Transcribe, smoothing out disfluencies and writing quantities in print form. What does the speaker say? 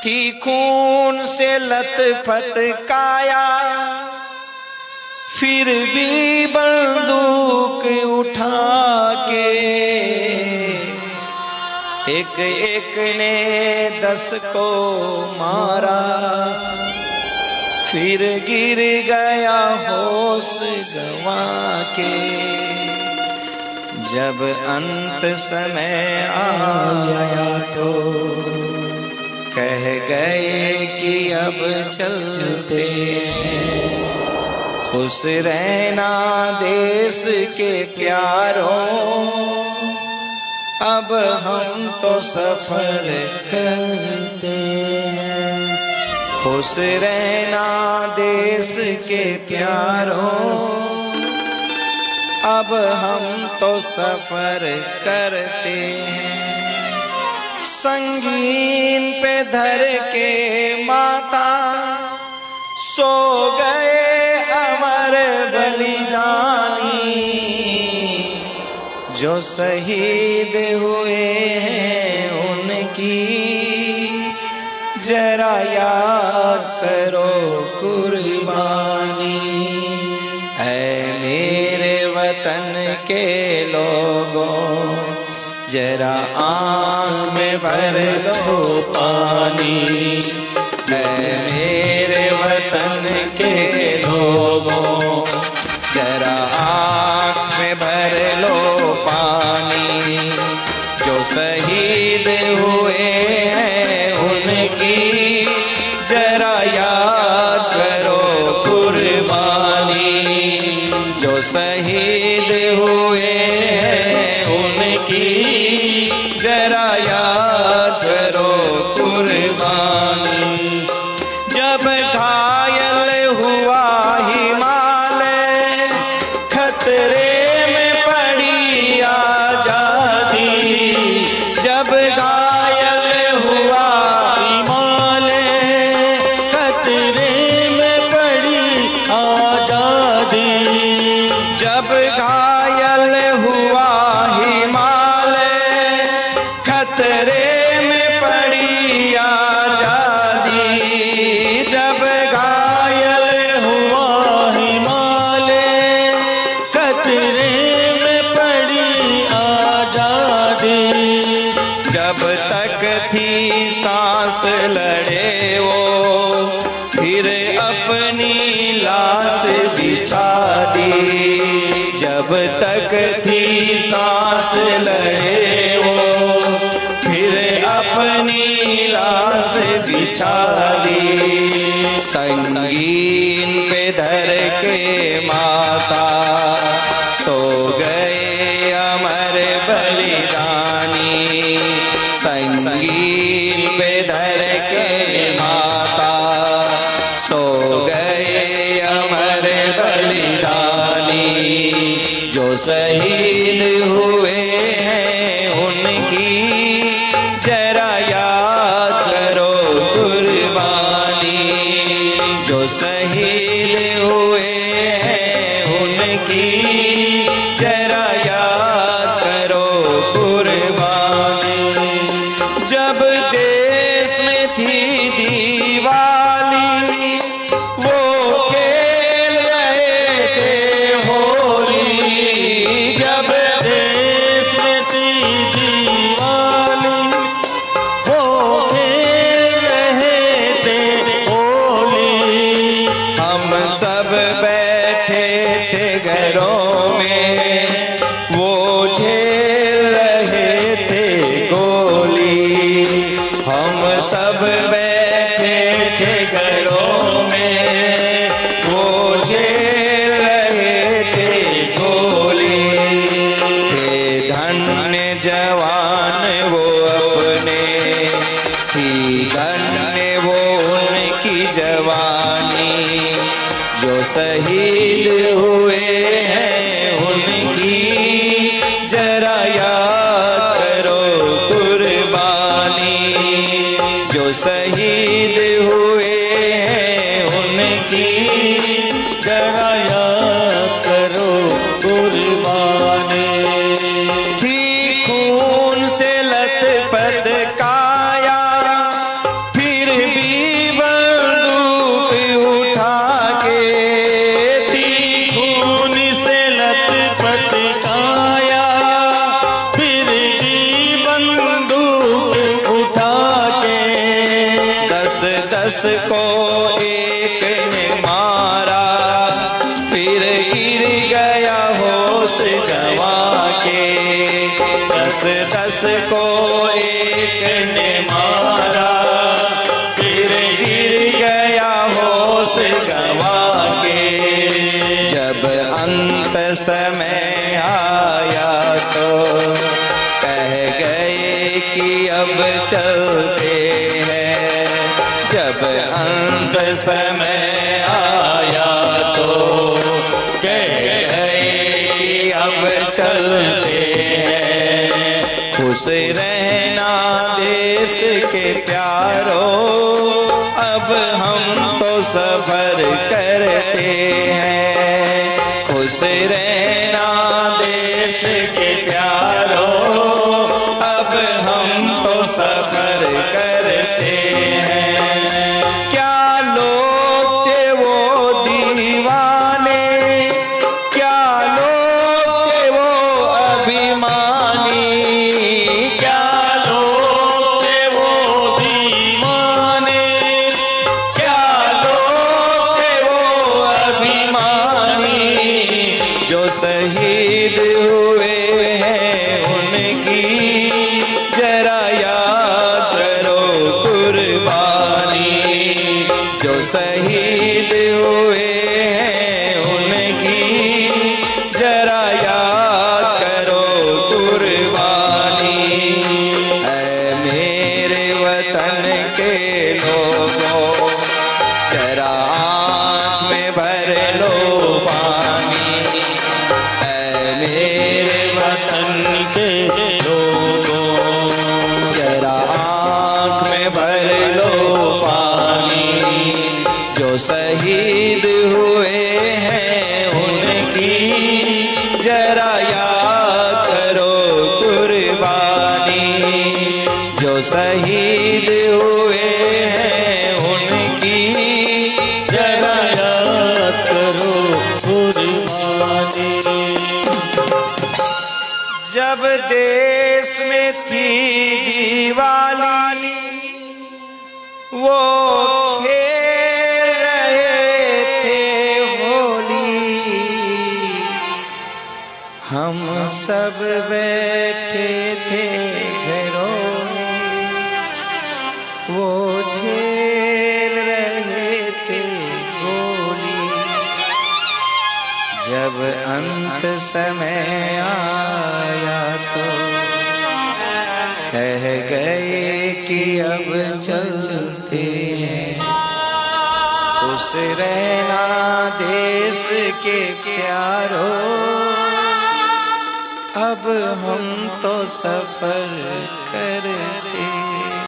थी खून से लथपथ काया, फिर भी बंदूक उठा के एक एक ने 10 को मारा, फिर गिर गया होश गंवा के। जब अंत समय आया तो कह गए कि अब चलते हैं, खुश रहना देश के प्यारों, अब हम तो सफर करते हैं। खुश रहना देश के प्यारों, अब हम तो सफर करते हैं। संगीन पे धर के माता सो गए अमर बलिदानी, जो शहीद हुए हैं उनकी जरा याद करो कुर्बानी। ऐ मेरे वतन के लोगों, जरा आँख में भर लो पानी। ऐ मेरे वतन के लोगों, जरा आँख में भर लो पानी। जो शहीद हुए हैं उनकी जरा याद करो कुर्बानी। जो शहीद हुए हैं उनकी जरा याद करो कुर्बानी। जब घायल हुआ हिमालय, खतरे में पड़ी आजादी। जब घायल हुआ हिमालय, खतरे में पड़ी आजादी। जब घायल हुआ हिमालय, खतरे में पड़ी आजादी। जब घायल हुआ हिमालय, खतरे में पड़ी आजादी। जब तक थी सांस लड़े वो, फिर अपनी लाश बिछा दी। जब तक थी सांस लड़े वो, फिर अपनी लाश बिछा दी। संगीन पे धर के माता सो गए अमर बलिदानी। संगीन पे धर के माता सो गए अमर बलिदानी। जो शहीद हुए हैं उनकी जरा याद करो कुर्बानी। जो शहीद हुए हैं उनकी जरा याद करो कुर्बानी। जब देश में थी दिवाली, वो खेल रहे थे होली। जब देश में थी दिवाली, वो खेल रहे थे होली। हम सब बैठे थे घरों में, वो झेल रहे थे गोली। हम सब बैठे थे घरों में, वो झेल रहे थे गोली। थे धन्य जवान वो अपने, थी धन्य वो उनकी जवानी। जो शहीद हुए हैं उनकी जरा याद करो कुर्बानी। जो शहीद हुए हैं उनकी जरा याद करो कुर्बानी। थी खून से लथपथ काया, फिर 10 को एक ने मारा, फिर गिर गया होश गंवा के। 10 को एक ने मारा, फिर गिर गया होश गंवा के। जब अंत समय आया तो कह गए कि अब चलते हैं। जब अंत समय आया तो कह गए कि अब चलते हैं। खुश रहना देश के प्यारों, अब हम तो सफर करते हैं। खुश रहना देश के प्यारों, अब हम तो सफर करते हैं। क्या लोग थे वो दीवाने, क्या लोग थे वो अभिमानी, क्या लोग थे वो दीवाने, क्या लोग थे वो अभिमानी। जो शहीद हुए हैं उनकी जरा याद करो कुर्बानी। जो शहीद हुए हैं उनकी जरा याद करो कुर्बानी। ऐ मेरे वतन के लोगों, जरा आँख में भर लो पानी। ऐ मेरे वतन के लोगों, जरा आँख में भर लो पानी। जो शहीद हुए हैं उनकी जरा याद करो कुर्बानी। जो शहीद हुए हैं उनकी जरा याद करो कुर्बानी। जब देश में थी दिवाली, वो खेल रहे थे होली। हम सब बैठे थे घरों में, वो खेल रहे थे होली। जब अंत समय आया तो कह गए कि अब चलते हैं। खुश रहना देश के प्यारों, अब हम तो सफर करते